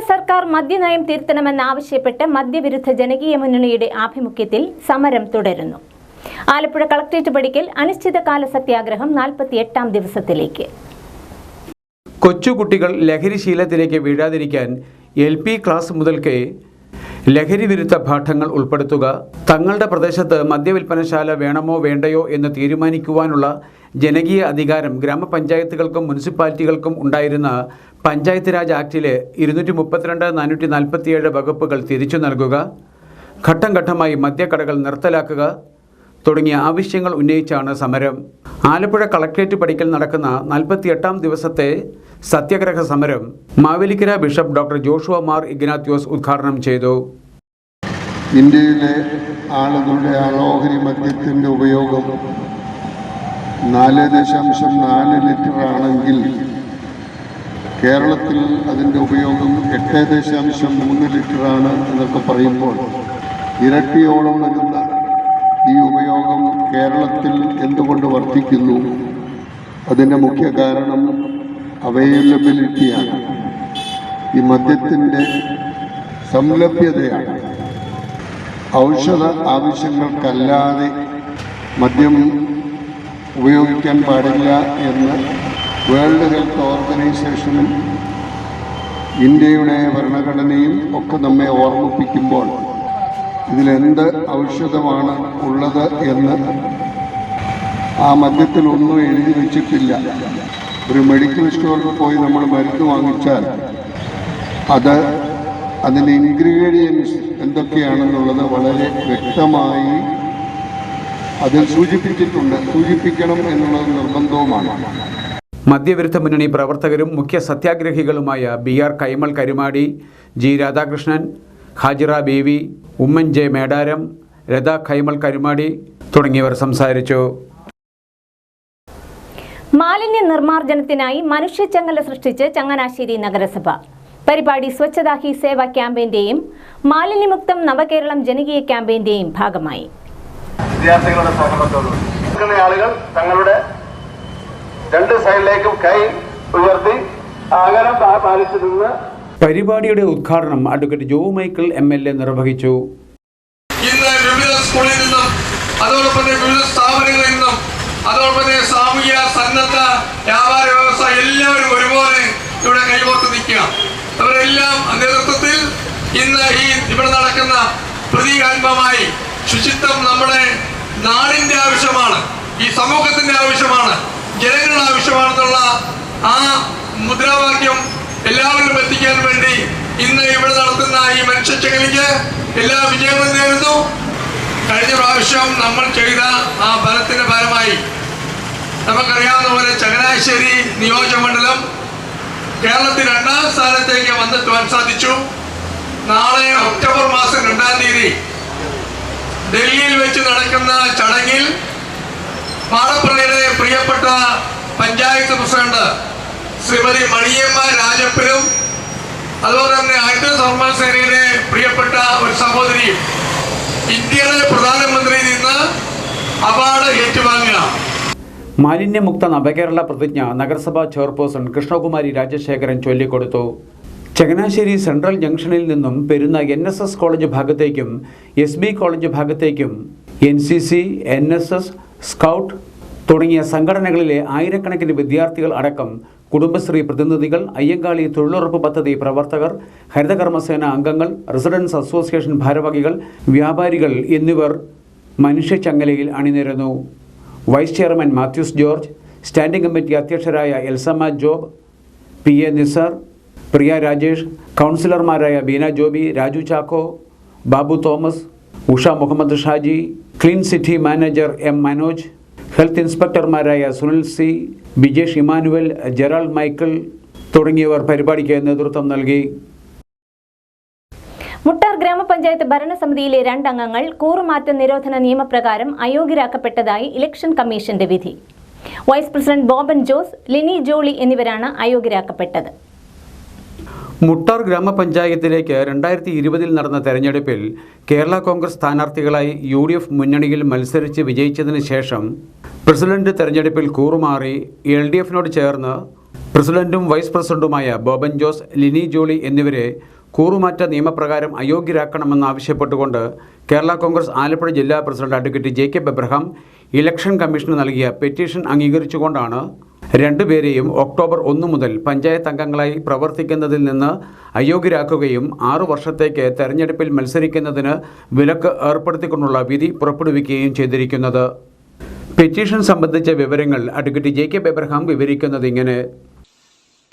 സർക്കാർ മദ്യനയം തിരുത്തണമെന്നാവശ്യപ്പെട്ട് മദ്യവിരുദ്ധ ജനകീയ മുന്നണിയുടെ ആഭിമുഖ്യത്തിൽ സമരം തുടരുന്നു. ആലപ്പുഴ കളക്ടറേറ്റ് പടിക്കൽ അനിശ്ചിതകാല സത്യാഗ്രഹം 48ാം ദിവസത്തിലേക്ക്. കൊച്ചുകുട്ടികൾ ലഹരിശീലത്തിലേക്ക് വീഴാതിരിക്കാൻ LP ക്ലാസ് മുതൽക്കേ ലഹരി വിരുദ്ധ പാഠങ്ങൾ ഉൾപ്പെടുത്തുക, തങ്ങളുടെ പ്രദേശത്ത് മദ്യവിൽപ്പനശാല വേണമോ വേണ്ടയോ എന്ന് തീരുമാനിക്കുവാനുള്ള ജനകീയ അധികാരം ഗ്രാമപഞ്ചായത്തുകൾക്കും മുനിസിപ്പാലിറ്റികൾക്കും ഉണ്ടായിരുന്ന പഞ്ചായത്ത് രാജ് ആക്ടിലെ 232, 447 വകുപ്പുകൾ തിരിച്ചു നൽകുക, ഘട്ടം ഘട്ടമായി മദ്യക്കടകൾ നിർത്തലാക്കുക തുടങ്ങിയ ആവശ്യങ്ങൾ ഉന്നയിച്ചാണ് സമരം. ആലപ്പുഴ കളക്ടറേറ്റ് പടിക്കൽ നടക്കുന്ന 48ാം ദിവസത്തെ സത്യാഗ്രഹ സമരം Mavelikkara bishop doctor Joshua Mar Ignatios ഉദ്ഘാടനം ചെയ്തു. ഇന്ത്യയിലെ ആളുകളുടെ ഓഹരി മദ്യത്തിൻ്റെ ഉപയോഗം 4.4 ലിറ്റർ ആണെങ്കിൽ കേരളത്തിൽ അതിൻ്റെ ഉപയോഗം 8.3 ലിറ്ററാണ് എന്നൊക്കെ പറയുമ്പോൾ ഇരട്ടിയോളം വരുന്ന ഈ ഉപയോഗം കേരളത്തിൽ എന്തുകൊണ്ട് വർദ്ധിക്കുന്നു? അതിൻ്റെ മുഖ്യ കാരണം അവൈലബിലിറ്റിയാണ്. ഈ മദ്യത്തിൻ്റെ സംലഭ്യതയാണ്. ഔഷധ ആവശ്യങ്ങൾക്കല്ലാതെ മദ്യം ഉപയോഗിക്കാൻ പാടില്ല എന്ന് വേൾഡ് ഹെൽത്ത് ഓർഗനൈസേഷനും ഇന്ത്യയുടെ ഭരണഘടനയും ഒക്കെ നമ്മെ ഓർമ്മിപ്പിക്കുമ്പോൾ ഇതിലെന്ത് ഔഷധമാണ് ഉള്ളത് എന്ന് ആ മദ്യത്തിലൊന്നും എഴുതി വച്ചിട്ടില്ല. ഒരു മെഡിക്കൽ സ്റ്റോറിൽ പോയി നമ്മൾ മരുന്ന് വാങ്ങിച്ചാൽ അതിൻ്റെ ഇൻഗ്രീഡിയൻസ് എന്തൊക്കെയാണെന്നുള്ളത് വളരെ വ്യക്തമായി അതിൽ സൂചിപ്പിക്കണം എന്നുള്ളത് നിർബന്ധവുമാണ്. മദ്യവിരുദ്ധ മുന്നണി പ്രവർത്തകരും മുഖ്യ സത്യാഗ്രഹികളുമായ BR Kaimal Karumadi, G Radhakrishnan, Hajira ബേവി, Oommen J മേടാരം, രഥ കൈമൾ കരുമാടി തുടങ്ങിയവർ സംസാരിച്ചു. മാലിന്യ നിർമ്മാർജ്ജനത്തിനായി മനുഷ്യച്ചങ്ങല സൃഷ്ടിച്ച് ചങ്ങനാശ്ശേരി നഗരസഭ. പരിപാടി സ്വച്ഛതാ ഹി സേവ ക്യാമ്പയിന്റെയും മാലിന്യമുക്തം നവകേരളം ജനകീയ ക്യാമ്പയിന്റെയും ഭാഗമായി. വിദ്യാർത്ഥികളുടെ സഹകരണത്തോടുകൂടി ആളുകൾ തങ്ങളുടെ 2 സൈഡിലേക്കും കൈ ഉയർത്തി അകലം പാലിച്ചു നിന്ന് പരിപാടിയുടെ ഉദ്ഘാടനം അഡ്വക്കേറ്റ് ജോ മൈക്കിൾ MLA നിർവഹിച്ചു. ഇന്ന് വിവിധ സ്കൂളിൽ നിന്നും അതോടൊപ്പം വിവിധ സ്ഥാപനങ്ങളിൽ നിന്നും അതോടൊപ്പം സാമൂഹ്യ സന്നദ്ധ വ്യാപാര വ്യവസായ എല്ലാവരും ഒരുപോലെ ഇവിടെ കൈകോർത്ത് നിൽക്കുക. അവരെല്ലാം നേതൃത്വത്തിൽ ഇന്ന് ഇവിടെ നടക്കുന്ന പ്രതീകാത്മകമായി ശുചിത്വം നമ്മുടെ നാടിന്റെ ആവശ്യമാണ്, ഈ സമൂഹത്തിന്റെ ആവശ്യമാണ്, ജനങ്ങളുടെ ആവശ്യമാണെന്നുള്ള ആ മുദ്രാവാക്യം എല്ലാവരും എത്തിക്കാൻ വേണ്ടി ഇന്ന് ഇവിടെ നടത്തുന്ന ഈ മനുഷ്യച്ചങ്ങലയ്ക്ക് എല്ലാ വിജയങ്ങളും നേരുന്നു. കഴിഞ്ഞ പ്രാവശ്യം നമ്മൾ ചെയ്ത ആ ഫലത്തിന്റെ ഫലമായി നമുക്കറിയാവുന്ന പോലെ ചങ്ങനാശ്ശേരി നിയോജകമണ്ഡലം കേരളത്തിൽ 2ാം സ്ഥാനത്തേക്ക് വന്നെത്തുവാൻ സാധിച്ചു. നാളെ ഒക്ടോബർ മാസം 2-ാം തീയതി ഡൽഹിയിൽ വെച്ച് നടക്കുന്ന ചടങ്ങിൽ മാടപ്പള്ളിയുടെ പ്രിയപ്പെട്ട പഞ്ചായത്ത് പ്രസിഡന്റ് ശ്രീമതി മണിയമ്മ രാജപ്പനും അതുപോലെ തന്നെ ഹരിതകർമ്മസേനയുടെ പ്രിയപ്പെട്ട ഒരു സഹോദരിയും ഇന്ത്യയുടെ പ്രധാനമന്ത്രിയിൽ നിന്ന് അവാർഡ് ഏറ്റുവാങ്ങുക. മാലിന്യമുക്ത നവകേരള പ്രതിജ്ഞ നഗരസഭാ ചെയർപേഴ്സൺ കൃഷ്ണകുമാരി രാജശേഖരൻ ചൊല്ലിക്കൊടുത്തു. ചങ്ങനാശ്ശേരി സെൻട്രൽ ജംഗ്ഷനിൽ നിന്നും പെരുന്ന NSS കോളേജ് ഭാഗത്തേക്കും SB കോളേജ് ഭാഗത്തേക്കും NCC, NSS, സ്കൗട്ട് തുടങ്ങിയ സംഘടനകളിലെ ആയിരക്കണക്കിന് വിദ്യാർത്ഥികൾ അടക്കം കുടുംബശ്രീ പ്രതിനിധികൾ, അയ്യങ്കാളി തൊഴിലുറപ്പ് പദ്ധതി പ്രവർത്തകർ, ഹരിതകർമ്മസേന അംഗങ്ങൾ, റെസിഡൻസ് അസോസിയേഷൻ ഭാരവാഹികൾ, വ്യാപാരികൾ എന്നിവർ മനുഷ്യച്ചങ്ങലയിൽ അണിനിരന്നു. Vice chairman Mathews George, standing committee അധ്യക്ഷരായ എൽസമ്മ ജോബ്, PA നിസാർ, പ്രിയ രാജേഷ്, കൗൺസിലർമാരായ Beena Joby, Raju Chacko, Babu Thomas, Usha Muhammad Shaji, clean city manager M Manoj, health ഇൻസ്പെക്ടർമാരായ സുനിൽ C, ബിജേഷ് ഇമാനുവൽ, ജെറാൾഡ് മൈക്കിൾ തുടങ്ങിയവർ പരിപാടിക്ക് നേതൃത്വം നൽകി. മുട്ടാർ ഗ്രാമപഞ്ചായത്ത് ഭരണസമിതിയിലെ 2 അംഗങ്ങൾ കൂറുമാറ്റ നിരോധന നിയമപ്രകാരം അയോഗ്യരാക്കപ്പെട്ടതായി ഇലക്ഷൻ കമ്മീഷന്റെ വിധി. വൈസ് പ്രസിഡന്റ് ബോബൻ ജോസ്, ലിനി ജോളി എന്നിവരാണ് അയോഗ്യരാക്കപ്പെട്ടത്. മുട്ടാർ ഗ്രാമപഞ്ചായത്തിലേക്ക് 2020 നടന്ന തെരഞ്ഞെടുപ്പിൽ കേരള കോൺഗ്രസ് സ്ഥാനാർത്ഥികളായി UDF മുന്നണിയിൽ മത്സരിച്ച് വിജയിച്ചതിന് ശേഷം പ്രസിഡന്റ് തെരഞ്ഞെടുപ്പിൽ കൂറുമാറി LDFനോട് ചേർന്ന് പ്രസിഡന്റും വൈസ് പ്രസിഡന്റുമായ ബോബൻ ജോസ്, ലിനി ജോളി എന്നിവരെ കൂറുമാറ്റ നിയമപ്രകാരം അയോഗ്യരാക്കണമെന്നാവശ്യപ്പെട്ടുകൊണ്ട് കേരള കോൺഗ്രസ് ആലപ്പുഴ ജില്ലാ president advocate Jacob Abraham election commission നൽകിയ പെറ്റീഷൻ അംഗീകരിച്ചുകൊണ്ടാണ് രണ്ടുപേരെയും ഒക്ടോബർ 1 മുതൽ പഞ്ചായത്ത് അംഗങ്ങളായി പ്രവർത്തിക്കുന്നതിൽ നിന്ന് അയോഗ്യരാക്കുകയും 6 വർഷത്തേക്ക് തെരഞ്ഞെടുപ്പിൽ മത്സരിക്കുന്നതിന് വിലക്ക് ഏർപ്പെടുത്തിക്കൊണ്ടുള്ള വിധി പുറപ്പെടുവിക്കുകയും ചെയ്തിരിക്കുന്നത്. പെറ്റീഷൻ സംബന്ധിച്ച വിവരങ്ങൾ അഡ്വക്കേറ്റ് ജേക്കബ് എബ്രഹാം വിവരിക്കുന്നത് ഇങ്ങനെ.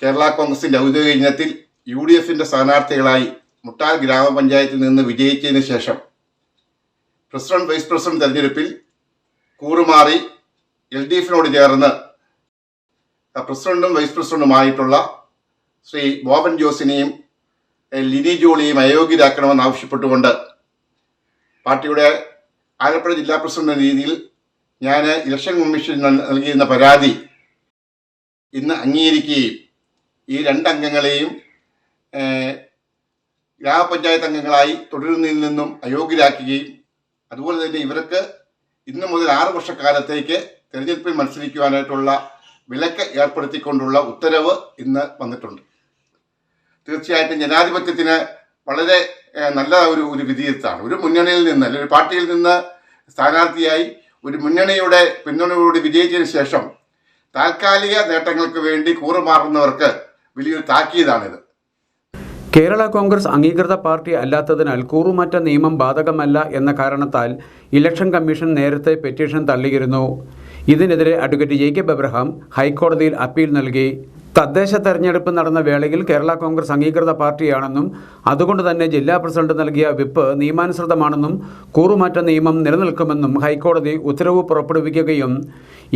കേരള കോൺഗ്രസിൻ്റെ ഔദ്യോഗിക ഇനത്തിൽ UDFിൻ്റെ സ്ഥാനാർത്ഥികളായി മുട്ടാൽ ഗ്രാമപഞ്ചായത്തിൽ നിന്ന് വിജയിച്ചതിന് ശേഷം പ്രസിഡന്റ് വൈസ് പ്രസിഡന്റ് തെരഞ്ഞെടുപ്പിൽ കൂറുമാറി LDFിനോട് ചേർന്ന് പ്രസിഡന്റും വൈസ് പ്രസിഡന്റുമായിട്ടുള്ള ശ്രീ ബോബൻ ജോസിനെയും ലിനി ജോളിയെയും അയോഗ്യരാക്കണമെന്നാവശ്യപ്പെട്ടുകൊണ്ട് പാർട്ടിയുടെ ആലപ്പുഴ ജില്ലാ പ്രസിഡന്റ് എന്ന രീതിയിൽ ഞാൻ ഇലക്ഷൻ കമ്മീഷന് നൽകിയിരുന്ന പരാതി ഇന്ന് അംഗീകരിക്കുകയും ഈ 2 അംഗങ്ങളെയും ഗ്രാമപഞ്ചായത്ത് അംഗങ്ങളായി തുടരുന്നതിൽ നിന്നും അയോഗ്യരാക്കുകയും അതുപോലെ തന്നെ ഇവർക്ക് ഇന്നു മുതൽ 6 വർഷക്കാലത്തേക്ക് തെരഞ്ഞെടുപ്പിൽ മത്സരിക്കുവാനായിട്ടുള്ള വിലക്ക് ഏർപ്പെടുത്തിക്കൊണ്ടുള്ള ഉത്തരവ് ഇന്ന് വന്നിട്ടുണ്ട്. തീർച്ചയായിട്ടും ജനാധിപത്യത്തിന് വളരെ നല്ല ഒരു വിധിയെത്താണ്. ഒരു മുന്നണിയിൽ നിന്ന് അല്ലെങ്കിൽ ഒരു പാർട്ടിയിൽ നിന്ന് സ്ഥാനാർത്ഥിയായി ഒരു മുന്നണിയുടെ പിന്തുണയോട് വിജയിച്ചതിന് ശേഷം താൽക്കാലിക നേട്ടങ്ങൾക്ക് വേണ്ടി കൂറുമാറുന്നവർക്ക് വലിയൊരു താക്കീതാണിത്. കേരള കോൺഗ്രസ് അംഗീകൃത പാർട്ടി അല്ലാത്തതിനാൽ കൂറുമാറ്റ നിയമം ബാധകമല്ല എന്ന കാരണത്താൽ ഇലക്ഷൻ കമ്മീഷൻ നേരത്തെ പെറ്റീഷൻ തള്ളിയിരുന്നു. ഇതിനെതിരെ അഡ്വക്കേറ്റ് ജേക്കബ് എബ്രഹാം ഹൈക്കോടതിയിൽ അപ്പീൽ നൽകി. തദ്ദേശ തെരഞ്ഞെടുപ്പ് നടന്ന വേളയിൽ കേരള കോൺഗ്രസ് അംഗീകൃത പാർട്ടിയാണെന്നും അതുകൊണ്ട് തന്നെ ജില്ലാ പ്രസിഡന്റ് നൽകിയ വിപ്പ് നിയമാനുസൃതമാണെന്നും കൂറുമാറ്റ നിയമം നിലനിൽക്കുമെന്നും ഹൈക്കോടതി ഉത്തരവ് പുറപ്പെടുവിക്കുകയും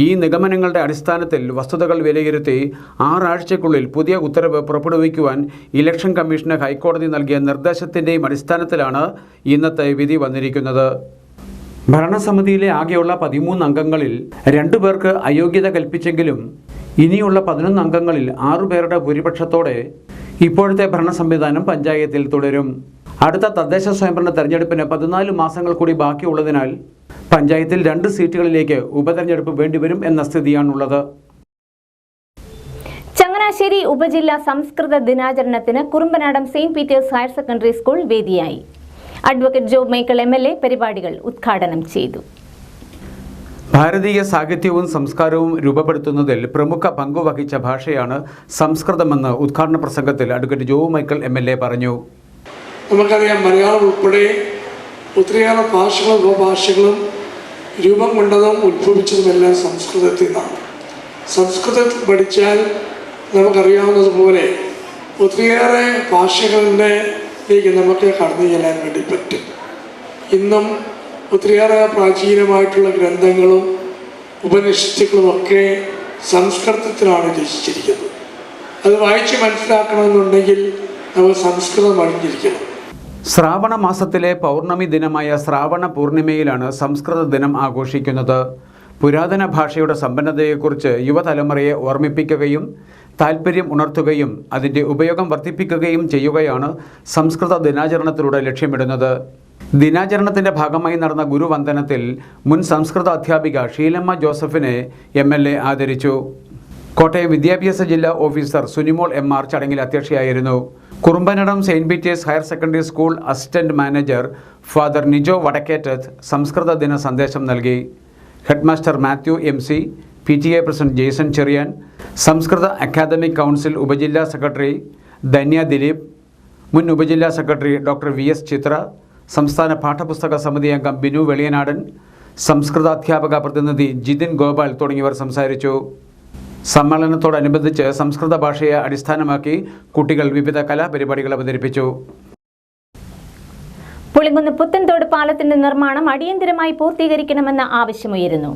ഈ നിഗമനങ്ങളുടെ അടിസ്ഥാനത്തിൽ വസ്തുതകൾ വിലയിരുത്തി 6 ആഴ്ചയ്ക്കുള്ളിൽ പുതിയ ഉത്തരവ് പുറപ്പെടുവിക്കുവാൻ ഇലക്ഷൻ കമ്മീഷന് ഹൈക്കോടതി നൽകിയ നിർദ്ദേശത്തിൻ്റെയും അടിസ്ഥാനത്തിലാണ് ഇന്നത്തെ വിധി വന്നിരിക്കുന്നത്. ഭരണസമിതിയിലെ ആകെയുള്ള 13 അംഗങ്ങളിൽ 2 പേർക്ക് അയോഗ്യത കൽപ്പിച്ചെങ്കിലും ഇനിയുള്ള 11 അംഗങ്ങളിൽ 6 പേരുടെ ഭൂരിപക്ഷത്തോടെ ഇപ്പോഴത്തെ ഭരണ സംവിധാനം പഞ്ചായത്തിൽ തുടരും. അടുത്ത തദ്ദേശ സ്വയംഭരണ തെരഞ്ഞെടുപ്പിന് 14 മാസങ്ങൾ കൂടി ബാക്കിയുള്ളതിനാൽ പഞ്ചായത്തിൽ 2 സീറ്റുകളിലേക്ക് ഉപതെരഞ്ഞെടുപ്പ് വേണ്ടിവരും എന്ന സ്ഥിതിയാണുള്ളത്. ചങ്ങനാശ്ശേരി ഉപജില്ലാ സംസ്കൃത ദിനാചരണത്തിന് Kurumbanadam Saint Peter's higher secondary school വേദിയായി. അഡ്വക്കേറ്റ് ജോബ് മൈക്കിൾ MLA പരിപാടികൾ ഉദ്ഘാടനം ചെയ്തു. ഭാരതീയ സാഹിത്യവും സംസ്കാരവും രൂപപ്പെടുത്തുന്നതിൽ പ്രമുഖ പങ്കുവഹിച്ച ഭാഷയാണ് സംസ്കൃതമെന്ന് ഉദ്ഘാടന പ്രസംഗത്തിൽ അഡ്വക്കേറ്റ് ജോബ് മൈക്കിൾ MLA പറഞ്ഞു. നമുക്കറിയാം, മലയാളം ഉൾപ്പെടെ ഒത്തിരിയേറെ ഭാഷകളും ഉപഭാഷകളും രൂപം കൊണ്ടതും ഉത്ഭവിച്ചതുമെല്ലാം സംസ്കൃതത്തിൽ നിന്നാണ്. സംസ്കൃതത്തിൽ പഠിച്ചാൽ നമുക്കറിയാവുന്നതുപോലെ ഒത്തിരിയേറെ ഭാഷകളിലേക്ക് നമുക്ക് കടന്നു ചെല്ലാൻ വേണ്ടി പറ്റും. ഇന്നും ഒത്തിരിയേറെ പ്രാചീനമായിട്ടുള്ള ഗ്രന്ഥങ്ങളും ഉപനിഷത്തുകളുമൊക്കെ സംസ്കൃതത്തിലാണ് രചിച്ചിരിക്കുന്നത്. അത് വായിച്ച് മനസ്സിലാക്കണമെന്നുണ്ടെങ്കിൽ നമ്മൾ സംസ്കൃതം അറിഞ്ഞിരിക്കണം. ശ്രാവണ മാസത്തിലെ പൗർണമി ദിനമായ ശ്രാവണ പൂർണിമയിലാണ് സംസ്കൃത ദിനം ആഘോഷിക്കുന്നത്. പുരാതന ഭാഷയുടെ സമ്പന്നതയെക്കുറിച്ച് യുവതലമുറയെ ഓർമ്മിപ്പിക്കുകയും താൽപ്പര്യം ഉണർത്തുകയും അതിൻ്റെ ഉപയോഗം വർദ്ധിപ്പിക്കുകയും ചെയ്യുകയാണ് സംസ്കൃത ദിനാചരണത്തിലൂടെ ലക്ഷ്യമിടുന്നത്. ദിനാചരണത്തിൻ്റെ ഭാഗമായി നടന്ന ഗുരുവന്ദനത്തിൽ മുൻ സംസ്കൃത അധ്യാപിക ഷീലമ്മ ജോസഫിനെ MLA ആദരിച്ചു. കോട്ടയം വിദ്യാഭ്യാസ ജില്ലാ ഓഫീസർ സുനിമോൾ MR ചടങ്ങിൽ അധ്യക്ഷയായിരുന്നു. Kurumbanadam Saint Peter's higher secondary school assistant manager Father Nijo Vadakkettathu സംസ്കൃത ദിന സന്ദേശം നൽകി. Headmaster Mathew MC, PTA president Jaison Cherian, സംസ്കൃത അക്കാദമിക് കൗൺസിൽ ഉപജില്ലാ സെക്രട്ടറി ധന്യ ദിലീപ്, മുൻ ഉപജില്ലാ സെക്രട്ടറി ഡോക്ടർ VS ചിത്ര, സംസ്ഥാന പാഠപുസ്തക സമിതി അംഗം ബിനു വെളിയനാടൻ, സംസ്കൃത അധ്യാപക പ്രതിനിധി ജിതിൻ ഗോപാൽ തുടങ്ങിയവർ സംസാരിച്ചു. സമ്മേളനത്തോടനുബന്ധിച്ച് സംസ്കൃത ഭാഷയെ അടിസ്ഥാനമാക്കി കുട്ടികൾ വിവിധ കലാപരിപാടികൾ അവതരിപ്പിച്ചു. പുളിങ്കുന്ന് പുത്തൻതോട് പാലത്തിന്റെ നിർമ്മാണം അടിയന്തരമായി പൂർത്തീകരിക്കണമെന്ന ആവശ്യമുയരുന്നു.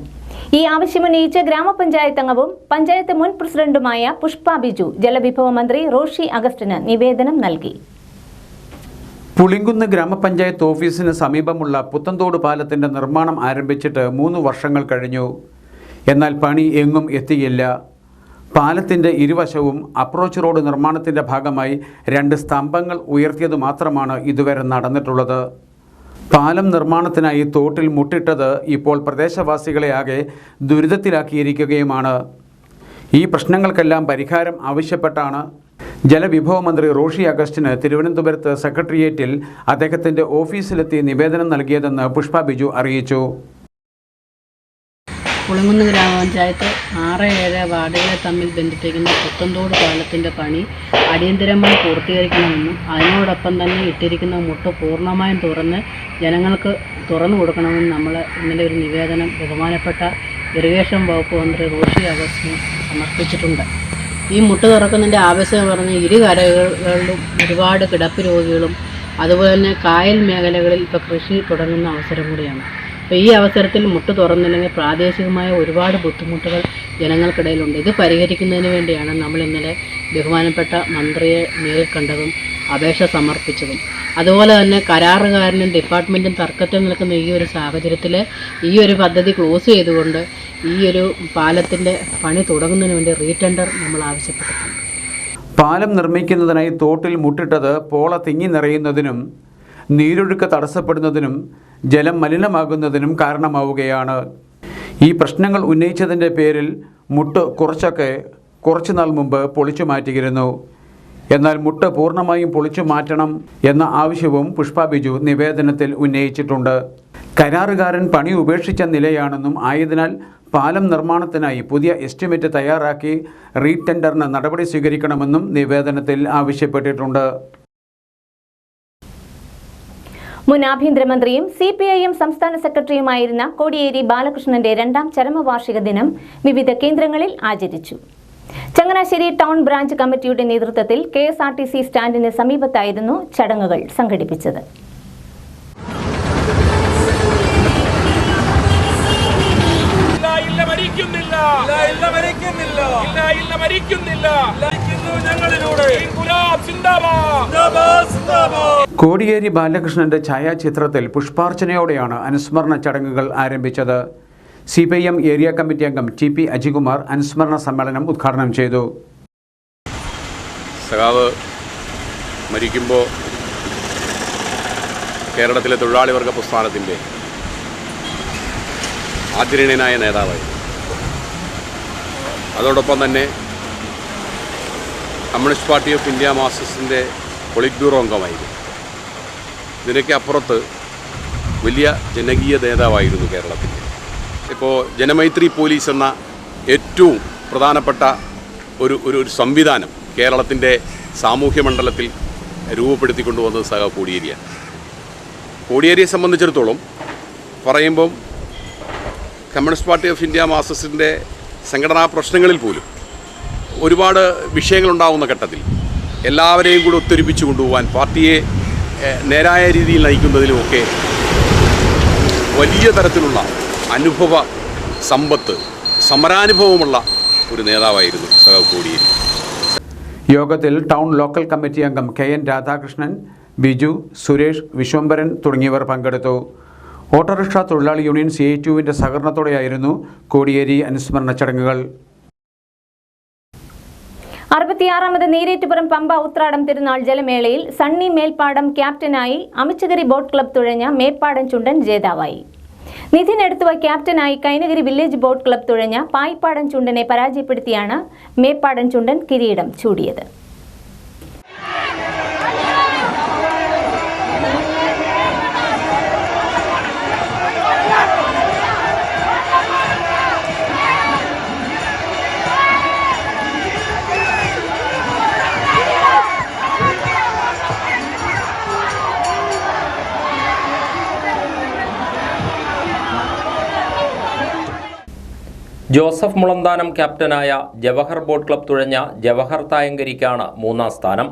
ഈ ആവശ്യമുന്നയിച്ച് ഗ്രാമപഞ്ചായത്ത് അംഗവും പഞ്ചായത്ത് മുൻ പ്രസിഡന്റുമായ പുഷ്പ ബിജു ജലവിഭവ മന്ത്രി റോഷി അഗസ്റ്റിന് നിവേദനം നൽകി. പുളിങ്കുന്ന് ഗ്രാമപഞ്ചായത്ത് ഓഫീസിന് സമീപമുള്ള പുത്തൻതോട് പാലത്തിന്റെ നിർമ്മാണം ആരംഭിച്ചിട്ട് 3 വർഷങ്ങൾ കഴിഞ്ഞു. എന്നാൽ പണി എങ്ങും എത്തിയില്ല. പാലത്തിൻ്റെ ഇരുവശവും അപ്രോച്ച് റോഡ് നിർമ്മാണത്തിൻ്റെ ഭാഗമായി 2 സ്തംഭങ്ങൾ ഉയർത്തിയത് മാത്രമാണ് ഇതുവരെ നടന്നിട്ടുള്ളത്. പാലം നിർമ്മാണത്തിനായി തോട്ടിൽ മുട്ടിട്ടത് ഇപ്പോൾ പ്രദേശവാസികളെ ആകെ ദുരിതത്തിലാക്കിയിരിക്കുകയുമാണ്. ഈ പ്രശ്നങ്ങൾക്കെല്ലാം പരിഹാരം ആവശ്യപ്പെട്ടാണ് ജലവിഭവ മന്ത്രി റോഷി അഗസ്റ്റിന് തിരുവനന്തപുരത്ത് സെക്രട്ടേറിയറ്റിൽ അദ്ദേഹത്തിന്റെ ഓഫീസിലെത്തി നിവേദനം നൽകിയതെന്ന് പുഷ്പ ബിജു അറിയിച്ചു. പുളിങ്കുന്ന് ഗ്രാമപഞ്ചായത്ത് 6-7 വാർഡുകളെ തമ്മിൽ ബന്ധിപ്പിക്കുന്ന പുത്തൻതോട് പാലത്തിൻ്റെ പണി അടിയന്തരമായി പൂർത്തീകരിക്കണമെന്നും അതിനോടൊപ്പം തന്നെ ഇട്ടിരിക്കുന്ന മുട്ട് പൂർണ്ണമായും തുറന്ന് ജനങ്ങൾക്ക് തുറന്നു കൊടുക്കണമെന്നും നമ്മൾ ഇന്നലെ ഒരു നിവേദനം ബഹുമാനപ്പെട്ട ഇറിഗേഷൻ വകുപ്പ് മന്ത്രി റോഷി അഗസ്റ്റിന് സമർപ്പിച്ചിട്ടുണ്ട്. ഈ മുട്ട് തുറക്കുന്നതിൻ്റെ ആവശ്യം പറഞ്ഞ് ഇരു കരകളിലും ഒരുപാട് കിടപ്പ് രോഗികളും അതുപോലെ തന്നെ കായൽ മേഖലകളിൽ ഇപ്പോൾ കൃഷി തുടങ്ങുന്ന അവസരം കൂടിയാണ്. അപ്പോൾ ഈ അവസരത്തിൽ മുട്ട് തുറന്നില്ലെങ്കിൽ പ്രാദേശികമായ ഒരുപാട് ബുദ്ധിമുട്ടുകൾ ജനങ്ങൾക്കിടയിലുണ്ട്. ഇത് പരിഹരിക്കുന്നതിന് വേണ്ടിയാണ് നമ്മൾ ഇന്നലെ ബഹുമാനപ്പെട്ട മന്ത്രിയെ നേരിൽ കണ്ടതും അപേക്ഷ സമർപ്പിച്ചതും. അതുപോലെ തന്നെ കരാറുകാരനും ഡിപ്പാർട്ട്മെൻറ്റും തർക്കത്തിൽ നിൽക്കുന്ന ഈ ഒരു സാഹചര്യത്തിൽ ഈ ഒരു പദ്ധതി ക്ലോസ് ചെയ്തുകൊണ്ട് ഈ ഒരു പാലത്തിൻ്റെ പണി തുടങ്ങുന്നതിന് വേണ്ടി റീടെൻഡർ നമ്മൾ ആവശ്യപ്പെട്ടിട്ടുണ്ട്. പാലം നിർമ്മിക്കുന്നതിനായി തോട്ടിൽ മുട്ടിട്ടത് പോള തിങ്ങി നിറയുന്നതിനും നീരൊഴുക്ക് തടസ്സപ്പെടുന്നതിനും ജലം മലിനമാകുന്നതിനും കാരണമാവുകയാണ്. ഈ പ്രശ്നങ്ങൾ ഉന്നയിച്ചതിൻ്റെ പേരിൽ മുട്ട് കുറച്ചുനാൾ മുമ്പ് പൊളിച്ചു മാറ്റിയിരുന്നു. എന്നാൽ മുട്ട് പൂർണ്ണമായും പൊളിച്ചു മാറ്റണം എന്ന ആവശ്യവും പുഷ്പ ബിജു നിവേദനത്തിൽ ഉന്നയിച്ചിട്ടുണ്ട്. കരാറുകാരൻ പണി ഉപേക്ഷിച്ച നിലയാണെന്നും ആയതിനാൽ പാലം നിർമ്മാണത്തിനായി പുതിയ എസ്റ്റിമേറ്റ് തയ്യാറാക്കി റീടെൻഡറിന് നടപടി സ്വീകരിക്കണമെന്നും നിവേദനത്തിൽ ആവശ്യപ്പെട്ടിട്ടുണ്ട്. മുൻ ആഭ്യന്തരമന്ത്രിയും CPIM സംസ്ഥാന സെക്രട്ടറിയുമായിരുന്ന കോടിയേരി ബാലകൃഷ്ണന്റെ 2ാം ചരമവാർഷിക ദിനം വിവിധ കേന്ദ്രങ്ങളിൽ ആചരിച്ചു. ചങ്ങനാശ്ശേരി ടൗൺ ബ്രാഞ്ച് കമ്മിറ്റിയുടെ നേതൃത്വത്തിൽ KSRTC സ്റ്റാൻഡിന് സമീപത്തായിരുന്നു ചടങ്ങുകൾ സംഘടിപ്പിച്ചത്. കോടിയേരി ബാലകൃഷ്ണന്റെ ഛായാചിത്രത്തിൽ പുഷ്പാർച്ചനയോടെയാണ് അനുസ്മരണ ചടങ്ങുകൾ ആരംഭിച്ചത്. CPIM ഏരിയ കമ്മിറ്റി അംഗം TP അജികുമാർ അനുസ്മരണ സമ്മേളനം ഉദ്ഘാടനം ചെയ്തു. സഖാവ് മരിക്കുമ്പോൾ കേരളത്തിലെ തൊഴിലാളി വർഗ പ്രസ്ഥാനത്തിൻ്റെ ആദരണീയനായ നേതാവായി, അതോടൊപ്പം തന്നെ കമ്മ്യൂണിസ്റ്റ് പാർട്ടി ഓഫ് ഇന്ത്യ മാർക്സിസ്റ്റിൻ്റെ പൊളിറ്റ് ബ്യൂറോ അംഗമായിരുന്നു. ഇതിനൊക്കെ അപ്പുറത്ത് വലിയ ജനകീയ നേതാവായിരുന്നു കേരളത്തിൻ്റെ. ഇപ്പോൾ ജനമൈത്രി പോലീസ് എന്ന ഏറ്റവും പ്രധാനപ്പെട്ട ഒരു സംവിധാനം കേരളത്തിൻ്റെ സാമൂഹ്യ മണ്ഡലത്തിൽ രൂപപ്പെടുത്തിക്കൊണ്ടുവന്നത് സഖാവ് കോടിയേരിയാണ്. കോടിയേരിയെ സംബന്ധിച്ചിടത്തോളം പറയുമ്പം കമ്മ്യൂണിസ്റ്റ് പാർട്ടി ഓഫ് ഇന്ത്യ മാർക്സിസ്റ്റിൻ്റെ സംഘടനാ പ്രശ്നങ്ങളിൽ പോലും ഒരുപാട് വിഷയങ്ങളുണ്ടാകുന്ന ഘട്ടത്തിൽ എല്ലാവരെയും കൂടി ഒത്തൊരുപ്പിച്ച് കൊണ്ടുപോകാൻ, പാർട്ടിയെ നേരായ രീതിയിൽ നയിക്കുന്നതിലുമൊക്കെ വലിയ തരത്തിലുള്ള അനുഭവ സമ്പത്ത്, സമരാനുഭവമുള്ള ഒരു നേതാവായിരുന്നു സഖാവ് കോടിയേരി. യോഗത്തിൽ ടൗൺ ലോക്കൽ കമ്മിറ്റി അംഗം KN രാധാകൃഷ്ണൻ, ബിജു, സുരേഷ്, വിശ്വംഭരൻ തുടങ്ങിയവർ പങ്കെടുത്തു. ഓട്ടോറിക്ഷ തൊഴിലാളി യൂണിയൻ CITUവിൻ്റെ സഹകരണത്തോടെയായിരുന്നു കോടിയേരി അനുസ്മരണ ചടങ്ങുകൾ. 66ാമത് നീരേറ്റുപുറം പമ്പ ഉത്രാടം തിരുനാൾ ജലമേളയിൽ സണ്ണി മേൽപ്പാടം ക്യാപ്റ്റനായി അമിച്ചഗിരി ബോട്ട് ക്ലബ് തുഴഞ്ഞ മേപ്പാടൻ ചുണ്ടൻ ജേതാവായി. നിധിൻ എടുത്തുവ ക്യാപ്റ്റനായി കൈനഗിരി വില്ലേജ് ബോട്ട് ക്ലബ് തുഴഞ്ഞ പായിപ്പാടൻ ചുണ്ടനെ പരാജയപ്പെടുത്തിയാണ് മേപ്പാടൻ ചുണ്ടൻ കിരീടം ചൂടിയത്. ജോസഫ് മുളന്താനം ക്യാപ്റ്റനായ ജവഹർ ബോട്ട് ക്ലബ് തുഴഞ്ഞ ജവഹർ തായങ്കരിക്കാണ് 3ാം സ്ഥാനം.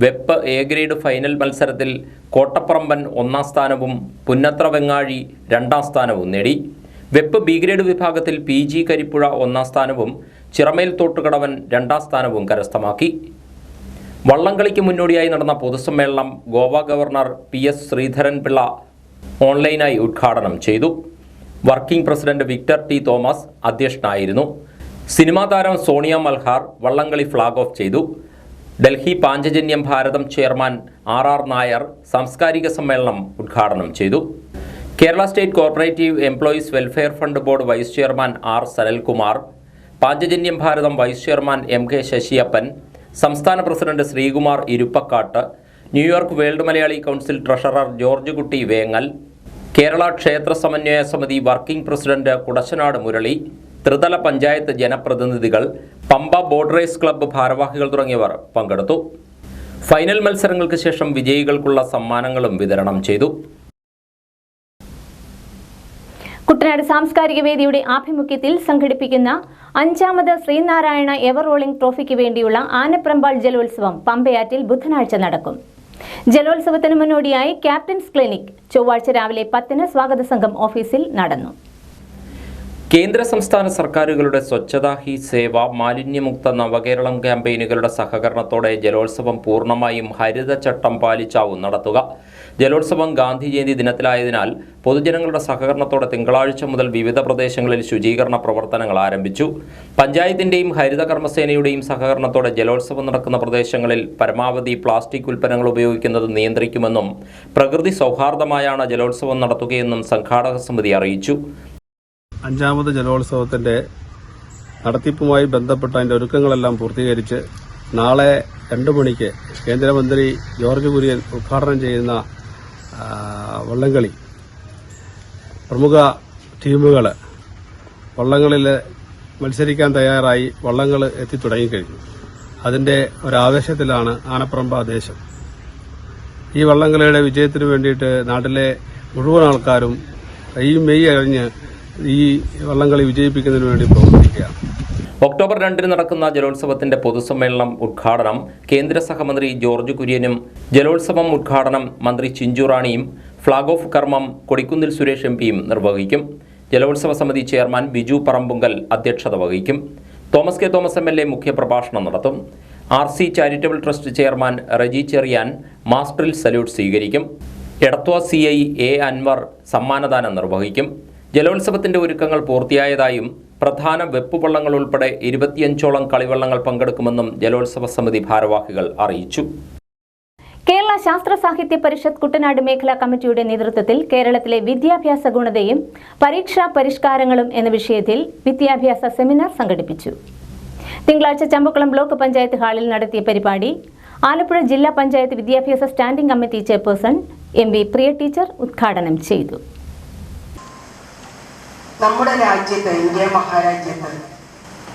വെപ്പ് എ ഗ്രേഡ് ഫൈനൽ മത്സരത്തിൽ കോട്ടപ്പറമ്പൻ 1ാം സ്ഥാനവും പുന്നത്ര വെങ്ങാഴി 2ാം സ്ഥാനവും നേടി. വെപ്പ് ബി ഗ്രേഡ് വിഭാഗത്തിൽ PG കരിപ്പുഴ 1ാം സ്ഥാനവും ചിറമേൽ തോട്ടുകടവൻ 2ാം സ്ഥാനവും കരസ്ഥമാക്കി. വള്ളംകളിക്ക് മുന്നോടിയായി നടന്ന പൊതുസമ്മേളനം ഗോവ ഗവർണർ PS ശ്രീധരൻപിള്ള ഓൺലൈനായി ഉദ്ഘാടനം ചെയ്തു. Working president Victor T. Thomas അധ്യക്ഷനായിരുന്നു. സിനിമാ താരം സോണിയ മൽഹാർ വള്ളംകളി ഫ്ലാഗ് ഓഫ് ചെയ്തു. ഡൽഹി പാഞ്ചജന്യം ഭാരതം ചെയർമാൻ RR നായർ സാംസ്കാരിക സമ്മേളനം ഉദ്ഘാടനം ചെയ്തു. Kerala state corporative employees welfare fund board vice chairman R. Sanalkumar, Panchajanyam ഭാരതം വൈസ് ചെയർമാൻ MK ശശിയപ്പൻ, സംസ്ഥാന president Sreekumar ഇരുപ്പക്കാട്ട്, New York world Malayali council treasurer George കുട്ടി വേങ്ങൽ, കേരള ക്ഷേത്ര സമന്വയ സമിതി വർക്കിംഗ് പ്രസിഡന്റ് കുടശനാട് മുരളി, ത്രിതല പഞ്ചായത്ത് ജനപ്രതിനിധികൾ, പമ്പ ബോട്ട് റേസ് ക്ലബ്ബ് ഭാരവാഹികൾ തുടങ്ങിയവർ പങ്കെടുത്തു. ഫൈനൽ മത്സരങ്ങൾക്ക് ശേഷം വിജയികൾക്കുള്ള സമ്മാനങ്ങളും വിതരണം ചെയ്തു. കുട്ടനാട് സാംസ്കാരിക വേദിയുടെ ആഭിമുഖ്യത്തിൽ സംഘടിപ്പിക്കുന്ന 5ാമത് ശ്രീനാരായണ എവർ റോളിംഗ് ട്രോഫിക്ക് വേണ്ടിയുള്ള ആനപ്രമ്പാൾ ജലോത്സവം പമ്പയാറ്റിൽ ബുധനാഴ്ച നടക്കും. ജലോത്സവത്തിന് മുന്നോടിയായി ക്യാപ്റ്റൻസ് ക്ലിനിക് ചൊവ്വാഴ്ച രാവിലെ 10-ന് സ്വാഗത സംഘം ഓഫീസിൽ നടന്നു. കേന്ദ്ര സംസ്ഥാന സർക്കാരുകളുടെ സ്വച്ഛതാ ഹി സേവ, മാലിന്യമുക്ത നവകേരളം ക്യാമ്പയിനുകളുടെ സഹകരണത്തോടെ ജലോത്സവം പൂർണ്ണമായും ഹരിതചട്ടം പാലിച്ചാവും നടത്തുക. ജലോത്സവം ഗാന്ധി ജയന്തി ദിനത്തിലായതിനാൽ പൊതുജനങ്ങളുടെ സഹകരണത്തോടെ തിങ്കളാഴ്ച മുതൽ വിവിധ പ്രദേശങ്ങളിൽ ശുചീകരണ പ്രവർത്തനങ്ങൾ ആരംഭിച്ചു. പഞ്ചായത്തിന്റെയും ഹരിത കർമ്മസേനയുടെയും സഹകരണത്തോടെ ജലോത്സവം നടക്കുന്ന പ്രദേശങ്ങളിൽ പരമാവധി പ്ലാസ്റ്റിക് ഉൽപ്പന്നങ്ങൾ ഉപയോഗിക്കുന്നത് നിയന്ത്രിക്കുമെന്നും പ്രകൃതി സൗഹാർദ്ദമായാണ് ജലോത്സവം നടത്തുകയെന്നും സംഘാടക സമിതി അറിയിച്ചു. 5ാമത് ജലോത്സവത്തിന്റെ നടത്തിപ്പുമായി ബന്ധപ്പെട്ട അതിന്റെ ഒരുക്കങ്ങളെല്ലാം പൂർത്തീകരിച്ച് നാളെ 2 മണിക്ക് കേന്ദ്രമന്ത്രി ജോർജ് കുര്യൻ ഉദ്ഘാടനം ചെയ്യുന്ന വള്ളംകളി പ്രമുഖ ടീമുകൾ വള്ളങ്ങളിൽ മത്സരിക്കാൻ തയ്യാറായി വള്ളങ്ങൾ എത്തിത്തുടങ്ങിക്കഴിഞ്ഞു. അതിന്റെ ഒരാവേശത്തിലാണ് ആനപ്രമ്പ ദേശം. ഈ വള്ളംകളിയുടെ വിജയത്തിനു വേണ്ടിയിട്ട് നാട്ടിലെ മുഴുവൻ ആൾക്കാരും ഈ മെയ് കഴിഞ്ഞ് ഈ വള്ളംകളി വിജയിപ്പിക്കുന്നതിന് വേണ്ടി പ്രവർത്തിക്കുകയാണ്. ഒക്ടോബർ 2-ന് നടക്കുന്ന ജലോത്സവത്തിന്റെ പൊതുസമ്മേളനം ഉദ്ഘാടനം കേന്ദ്ര സഹമന്ത്രി ജോർജ് കുര്യനും, ജലോത്സവം ഉദ്ഘാടനം മന്ത്രി ചിഞ്ചു റാണിയും, ഫ്ളാഗ് ഓഫ് കർമ്മം കൊടിക്കുന്നിൽ സുരേഷ് എംപിയും നിർവഹിക്കും. ജലോത്സവ സമിതി ചെയർമാൻ ബിജു പറമ്പുങ്കൽ അധ്യക്ഷത വഹിക്കും. തോമസ് കെ തോമസ് MLA മുഖ്യപ്രഭാഷണം നടത്തും. RC charitable trust chairman Reji Cherian മാസ്റ്ററിൽ സല്യൂട്ട് സ്വീകരിക്കും. എടത്വ CI A അൻവർ സമ്മാനദാനം നിർവഹിക്കും. ജലോത്സവത്തിന്റെ ഒരുക്കങ്ങൾ പൂർത്തിയായതായും പ്രധാന വെപ്പുവള്ളങ്ങൾ ഉൾപ്പെടെ 25ഓളം കളിവള്ളങ്ങൾ പങ്കെടുക്കുമെന്നും ജലോത്സവ സമിതി ഭാരവാഹികൾ അറിയിച്ചു. കേരള ശാസ്ത്ര സാഹിത്യ പരിഷത്ത് കുട്ടനാട് മേഖലാ കമ്മിറ്റിയുടെ നേതൃത്വത്തിൽ കേരളത്തിലെ വിദ്യാഭ്യാസ ഗുണതയും പരീക്ഷാ പരിഷ്കാരങ്ങളും എന്ന വിഷയത്തിൽ വിദ്യാഭ്യാസ സെമിനാർ സംഘടിപ്പിച്ചു. തിങ്കളാഴ്ച ചമ്പക്കുളം ബ്ലോക്ക് പഞ്ചായത്ത് ഹാളിൽ നടത്തിയ പരിപാടി ആലപ്പുഴ ജില്ലാ പഞ്ചായത്ത് വിദ്യാഭ്യാസ സ്റ്റാൻഡിംഗ് കമ്മിറ്റി ചെയർപേഴ്സൺ MV പ്രിയ ടീച്ചർ ഉദ്ഘാടനം ചെയ്തു. നമ്മുടെ രാജ്യത്ത്, ഇന്ത്യ മഹാരാജ്യത്ത്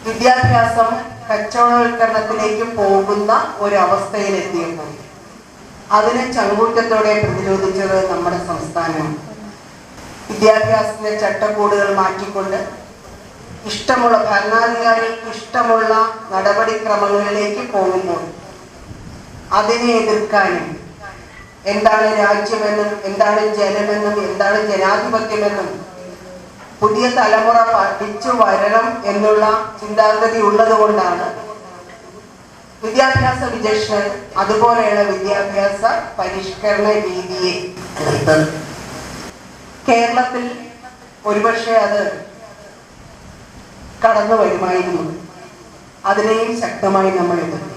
വിദ്യാഭ്യാസം കച്ചവടവൽക്കരണത്തിലേക്ക് പോകുന്ന ഒരവസ്ഥയിലെത്തിയപ്പോൾ അതിനെ ചങ്കൂറ്റത്തോടെ പ്രതിരോധിച്ചത് നമ്മുടെ സംസ്ഥാനം. വിദ്യാഭ്യാസത്തിന്റെ ചട്ടക്കൂടുകൾ മാറ്റിക്കൊണ്ട് ഇഷ്ടമുള്ള ഭരണാധികാരികൾക്ക് ഇഷ്ടമുള്ള നടപടിക്രമങ്ങളിലേക്ക് പോകുമ്പോൾ അതിനെ എതിർക്കാനും എന്താണ് രാജ്യമെന്നും എന്താണ് ജനമെന്നും എന്താണ് ജനാധിപത്യമെന്നും പുതിയ തലമുറ പഠിച്ചു വരണം എന്നുള്ള ചിന്താഗതി ഉള്ളതുകൊണ്ടാണ് വിദ്യാഭ്യാസ വിചക്ഷണൻ അതുപോലെയുള്ള വിദ്യാഭ്യാസ പരിഷ്കരണ രീതിയെ എതിർത്തത്. കേരളത്തിൽ ഒരുപക്ഷെ അത് കടന്നു വരുമായിരുന്നു. അതിനെയും ശക്തമായി നമ്മൾ എതിർത്തു.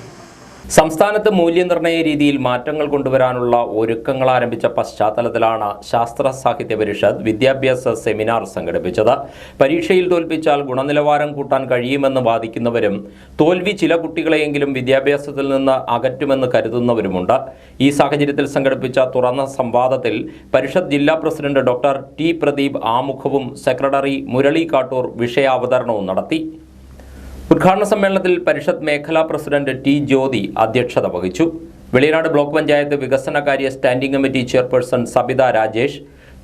സംസ്ഥാനത്ത് മൂല്യനിർണ്ണയ രീതിയിൽ മാറ്റങ്ങൾ കൊണ്ടുവരാനുള്ള ഒരുക്കങ്ങൾ ആരംഭിച്ച പശ്ചാത്തലത്തിലാണ് ശാസ്ത്ര സാഹിത്യ പരിഷത്ത് വിദ്യാഭ്യാസ സെമിനാർ സംഘടിപ്പിച്ചത്. പരീക്ഷയിൽ തോൽപ്പിച്ചാൽ ഗുണനിലവാരം കൂട്ടാൻ കഴിയുമെന്ന് വാദിക്കുന്നവരും തോൽവി ചില കുട്ടികളെയെങ്കിലും വിദ്യാഭ്യാസത്തിൽ നിന്ന് അകറ്റുമെന്ന് കരുതുന്നവരുമുണ്ട്. ഈ സാഹചര്യത്തിൽ സംഘടിപ്പിച്ച തുറന്ന സംവാദത്തിൽ പരിഷത്ത് ജില്ലാ പ്രസിഡന്റ് ഡോക്ടർ T പ്രദീപ് ആമുഖവും സെക്രട്ടറി മുരളി കാട്ടൂർ വിഷയാവതരണവും നടത്തി. ഉദ്ഘാടന സമ്മേളനത്തിൽ പരിഷത്ത് മേഖലാ പ്രസിഡന്റ് T ജ്യോതി അധ്യക്ഷത വഹിച്ചു. വെളിയനാട് ബ്ലോക്ക് പഞ്ചായത്ത് വികസനകാര്യ standing committee chairperson Sabitha Rajesh,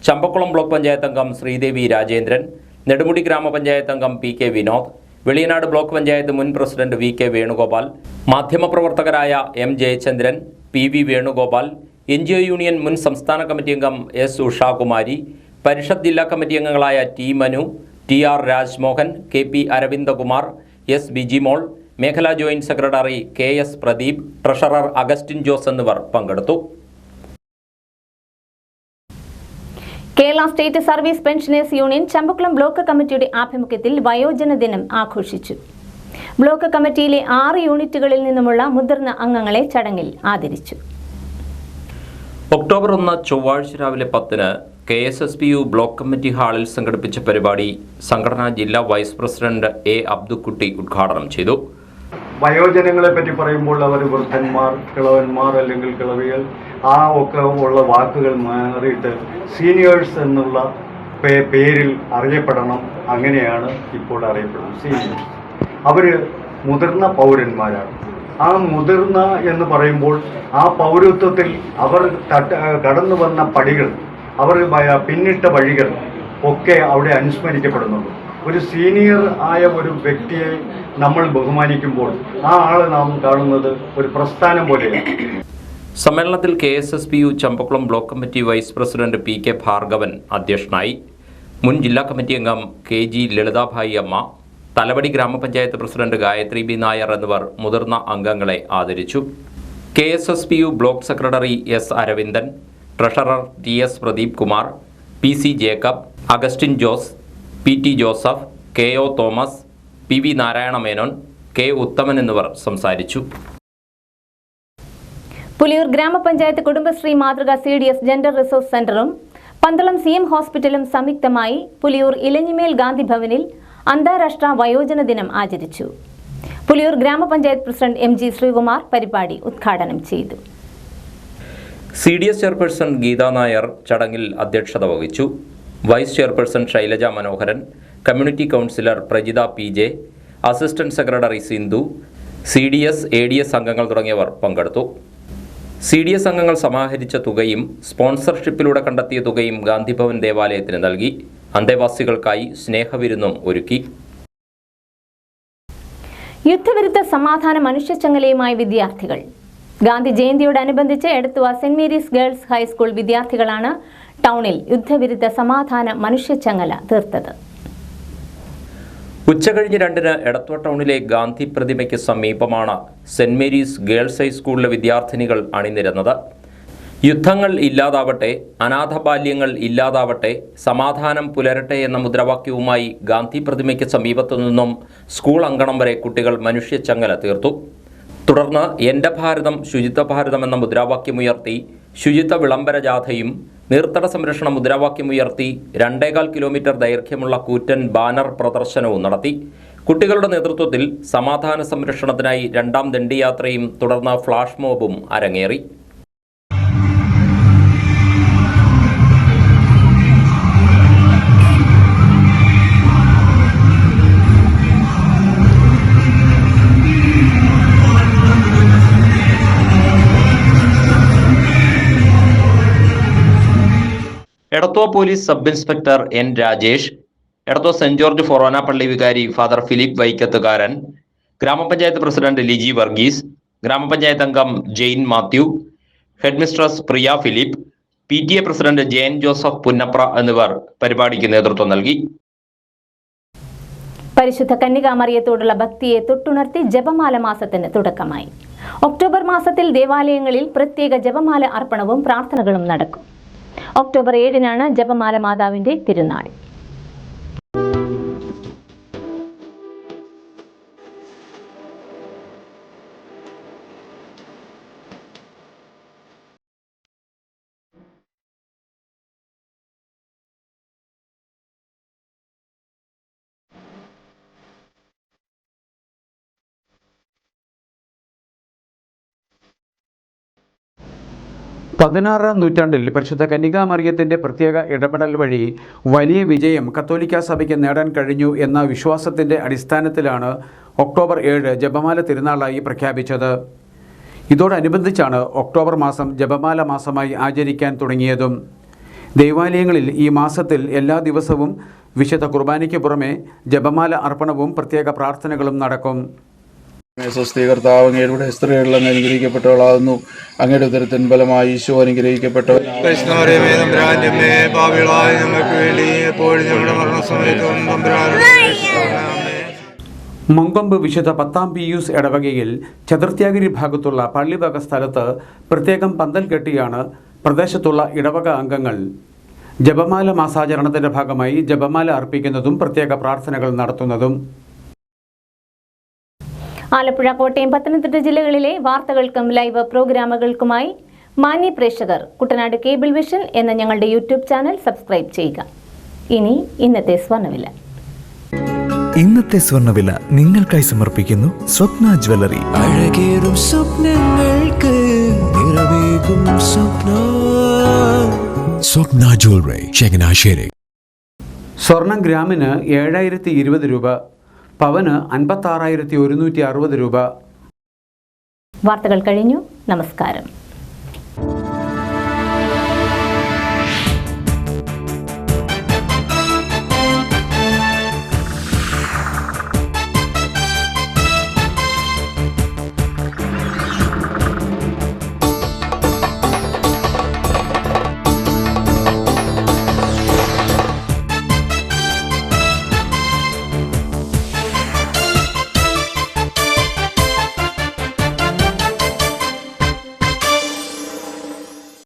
Champakulam block panchayat അംഗം ശ്രീദേവി രാജേന്ദ്രൻ, നെടുമുടി ഗ്രാമപഞ്ചായത്ത് അംഗം PK വിനോദ്, വെളിയനാട് ബ്ലോക്ക് പഞ്ചായത്ത് മുൻ പ്രസിഡന്റ് VK വേണുഗോപാൽ, മാധ്യമപ്രവർത്തകരായ M Jayachandran, PV Venugopal, NGO union മുൻ സംസ്ഥാന കമ്മിറ്റി അംഗം S ഉഷാകുമാരി, പരിഷത്ത് ജില്ലാ കമ്മിറ്റി അംഗങ്ങളായ T Manu, TR Rajmohan, KP Aravindakumar, S Bijimol, മേഖലാ joint secretary KS Pradeep, treasurer Augustine Jose എന്നിവർ പങ്കെടുത്തു. Kerala state service pensioners union Champakulam block കമ്മിറ്റിയുടെ ആഭിമുഖ്യത്തിൽ വയോജന ദിനം ആഘോഷിച്ചു. ബ്ലോക്ക് കമ്മിറ്റിയിലെ 6 യൂണിറ്റുകളിൽ നിന്നുമുള്ള മുതിർന്ന അംഗങ്ങളെ ചടങ്ങിൽ ആദരിച്ചു. ഒക്ടോബർ 1 ചൊവ്വാഴ്ച രാവിലെ 10-ന് KSSPU ബ്ലോക്ക് കമ്മിറ്റി ഹാളിൽ സംഘടിപ്പിച്ച പരിപാടി സംഘടനാ ജില്ലാ വൈസ് പ്രസിഡന്റ് A അബ്ദുക്കുട്ടി ഉദ്ഘാടനം ചെയ്തു. വയോജനങ്ങളെ പറ്റി പറയുമ്പോൾ അവർ വൃദ്ധന്മാർ, കിളവന്മാർ അല്ലെങ്കിൽ കിളവികൾ ഒക്കെ ഉള്ള വാക്കുകൾ മാറിയിട്ട് സീനിയേഴ്സ് എന്നുള്ള പേരിൽ അറിയപ്പെടണം. അങ്ങനെയാണ് ഇപ്പോൾ അറിയപ്പെടുന്നത് സീനിയേഴ്സ്. അവർ മുതിർന്ന പൗരന്മാരാണ്. ആ മുതിർന്ന എന്ന് പറയുമ്പോൾ ആ പൗരത്വത്തിൽ അവർ കടന്നു വന്ന പടികൾ, അവർ പിന്നിട്ട വഴികൾ ഒക്കെ അവിടെ അനുസ്മരിക്കപ്പെടുന്നുണ്ട്. ഒരു സീനിയർ ആയ ഒരു വ്യക്തിയെ നമ്മൾ ബഹുമാനിക്കുമ്പോൾ ആ ആളെ നാം കാണുന്നത് ഒരു പ്രസ്ഥാനം പോലെയാണ്. സമ്മേളനത്തിൽ KSSPU Champakulam block committee vice president PK Bhargavan അധ്യക്ഷനായി. മുൻ ജില്ലാ കമ്മിറ്റി അംഗം KG ലളിതാഭായി അമ്മ, തലവടി ഗ്രാമപഞ്ചായത്ത് പ്രസിഡന്റ് ഗായത്രി B നായർ എന്നിവർ മുതിർന്ന അംഗങ്ങളെ ആദരിച്ചു. KSSPU block secretary S Aravindan, treasurer TS Pradeep Kumar, PC Jacob, Augustine Jose, PT Joseph, KO Thomas, PV Narayana Menon, K ഉത്തമൻ എന്നിവർ സംസാരിച്ചു. പുലിയൂർ ഗ്രാമപഞ്ചായത്ത് കുടുംബശ്രീ മാതൃക CDS ജെൻഡർ റിസോഴ്സ് സെന്ററും പന്തളം CM ഹോസ്പിറ്റലും സംയുക്തമായി പുലിയൂർ ഇലഞ്ഞിമേൽ ഗാന്ധി ഭവനിൽ അന്താരാഷ്ട്ര വയോജന ദിനം ആചരിച്ചു. പുലിയൂർ ഗ്രാമപഞ്ചായത്ത് പ്രസിഡന്റ് MG ശ്രീകുമാർ പരിപാടി ഉദ്ഘാടനം ചെയ്തു. CDS ചെയർപേഴ്സൺ ഗീതാ നായർ ചടങ്ങിൽ അധ്യക്ഷത വഹിച്ചു. Vice chairperson Shailaja Manoharan, community councillor Prajitha PJ, assistant secretary Sindhu, CDS ADS അംഗങ്ങൾ തുടങ്ങിയവർ പങ്കെടുത്തു. CDS അംഗങ്ങൾ സമാഹരിച്ച തുകയും സ്പോൺസർഷിപ്പിലൂടെ കണ്ടെത്തിയ തുകയും ഗാന്ധിഭവൻ ദേവാലയത്തിന് നൽകി. അന്തേവാസികൾക്കായി സ്നേഹവിരുന്നും ഒരുക്കി. യുദ്ധവിരുദ്ധ സമാധാന മനുഷ്യച്ചങ്ങലയുമായി വിദ്യാർത്ഥികൾ. ഗാന്ധി ജയന്തിയോടനുബന്ധിച്ച് Edathua Saint Mary's girls high school വിദ്യാർത്ഥികളാണ് ടൗണിൽ യുദ്ധവിരുദ്ധ സമാധാന മനുഷ്യച്ചങ്ങല തീർത്തത്. ഉച്ചകഴിഞ്ഞ് 2-ന് എടത്തുവ ടൗണിലെ ഗാന്ധി പ്രതിമയ്ക്ക് സമീപമാണ് സെന്റ് മേരീസ് ഗേൾസ് ഹൈസ്കൂളിലെ വിദ്യാർത്ഥിനികൾ അണിനിരന്നത്. യുദ്ധങ്ങൾ ഇല്ലാതാവട്ടെ, അനാഥബാല്യങ്ങൾ ഇല്ലാതാവട്ടെ, സമാധാനം പുലരട്ടെ എന്ന മുദ്രാവാക്യവുമായി ഗാന്ധി പ്രതിമയ്ക്ക് സമീപത്തു നിന്നും സ്കൂൾ അങ്കണം വരെ കുട്ടികൾ മനുഷ്യച്ചങ്ങല തീർത്തു. തുടർന്ന് എൻ്റെ ഭാരതം ശുചിത്വ ഭാരതം എന്ന മുദ്രാവാക്യമുയർത്തി ശുചിത്വ വിളംബര ജാഥയും നീർത്തട സംരക്ഷണ മുദ്രാവാക്യമുയർത്തി 2.25 കിലോമീറ്റർ ദൈർഘ്യമുള്ള കൂറ്റൻ ബാനർ പ്രദർശനവും നടത്തി. കുട്ടികളുടെ നേതൃത്വത്തിൽ സമാധാന സംരക്ഷണത്തിനായി 2ാം ദണ്ഡിയാത്രയും തുടർന്ന് ഫ്ലാഷ് മോബും അരങ്ങേറി. Edathua police sub inspector N Rajesh, Edathua Saint George forane പള്ളി വികാരി ഫാദർ ഫിലിപ്പ് വൈക്കത്തുകാരൻ, ഗ്രാമപഞ്ചായത്ത് പ്രസിഡന്റ് ലിജി വർഗീസ്, ഗ്രാമപഞ്ചായത്ത് അംഗം Jain Mathew, headmistress Priya Philip, PTA president Jain Joseph Punnapra എന്നിവർ പരിപാടിക്ക് നേതൃത്വം നൽകി. പരിശുദ്ധ കന്യകാമറിയത്തോടുള്ള ഭക്തിയെ തൊട്ടുണർത്തി ജപമാല മാസത്തിന് തുടക്കമായി. ഒക്ടോബർ മാസത്തിൽ ദേവാലയങ്ങളിൽ പ്രത്യേക ജപമാല അർപ്പണവും പ്രാർത്ഥനകളും നടക്കും. ഒക്ടോബർ 7-നാണ് ജപമാല മാതാവിന്റെ തിരുനാൾ. പതിനാറാം നൂറ്റാണ്ടിൽ പരിശുദ്ധ കന്യകാമറിയത്തിൻ്റെ പ്രത്യേക ഇടപെടൽ വഴി വലിയ വിജയം കത്തോലിക്ക സഭയ്ക്ക് നേടാൻ കഴിഞ്ഞു എന്ന വിശ്വാസത്തിൻ്റെ അടിസ്ഥാനത്തിലാണ് ഒക്ടോബർ 7 ജപമാല തിരുനാളായി പ്രഖ്യാപിച്ചത്. ഇതോടനുബന്ധിച്ചാണ് ഒക്ടോബർ മാസം ജപമാല മാസമായി ആചരിക്കാൻ തുടങ്ങിയതും. ദൈവാലയങ്ങളിൽ ഈ മാസത്തിൽ എല്ലാ ദിവസവും വിശുദ്ധ കുർബാനയ്ക്ക് പുറമെ ജപമാല അർപ്പണവും പ്രത്യേക പ്രാർത്ഥനകളും നടക്കും. സ്വസ്തികർത്താവ് അങ്ങയുടെ സ്ത്രീകളിൽ അങ്ങ് അനുഗ്രഹിക്കപ്പെട്ടവളാകുന്നു. അങ്ങയുടെ ഉദരത്തിൻ ഫലമായി ഈശോ അനുഗ്രഹിക്കപ്പെട്ടവൻ. മങ്കൊമ്പ് വിശുദ്ധ 10ാം പിയൂസ് ഇടവകയിൽ ചതുർത്ഥ്യാഗിരി ഭാഗത്തുള്ള പള്ളിവക സ്ഥലത്ത് പ്രത്യേകം പന്തൽ കെട്ടിയാണ് പ്രദേശത്തുള്ള ഇടവക അംഗങ്ങൾ ജപമാല മാസാചരണത്തിൻ്റെ ഭാഗമായി ജപമാല അർപ്പിക്കുന്നതും പ്രത്യേക പ്രാർത്ഥനകൾ നടത്തുന്നതും. ആലപ്പുഴ, കോട്ടയം, പത്തനംതിട്ട ജില്ലകളിലെ വാർത്തകൾക്കും ലൈവ് പ്രോഗ്രാമുകൾക്കുമായി മാന്യ പ്രേക്ഷകർ കുട്ടനാട് കേബിൾ വിഷൻ എന്ന ഞങ്ങളുടെ യൂട്യൂബ് ചാനൽ സബ്സ്ക്രൈബ് ചെയ്യുക. ഇനി ഇന്നത്തെ സ്വർണ്ണവില. ഇന്നത്തെ സ്വർണ്ണവില നിങ്ങൾക്കായി സമർപ്പിക്കുന്നു സ്വപ്ന ജ്വല്ലറി. അഴകേറും സ്വപ്നങ്ങൾക്ക് നിറവേകും സ്വപ്ന ജ്വല്ലറി, ചങ്ങനാശ്ശേരി. സ്വർണം ഗ്രാമിന് 7020 രൂപ, പവന് 56,160 രൂപ. വാർത്തകൾ കഴിഞ്ഞു. നമസ്കാരം.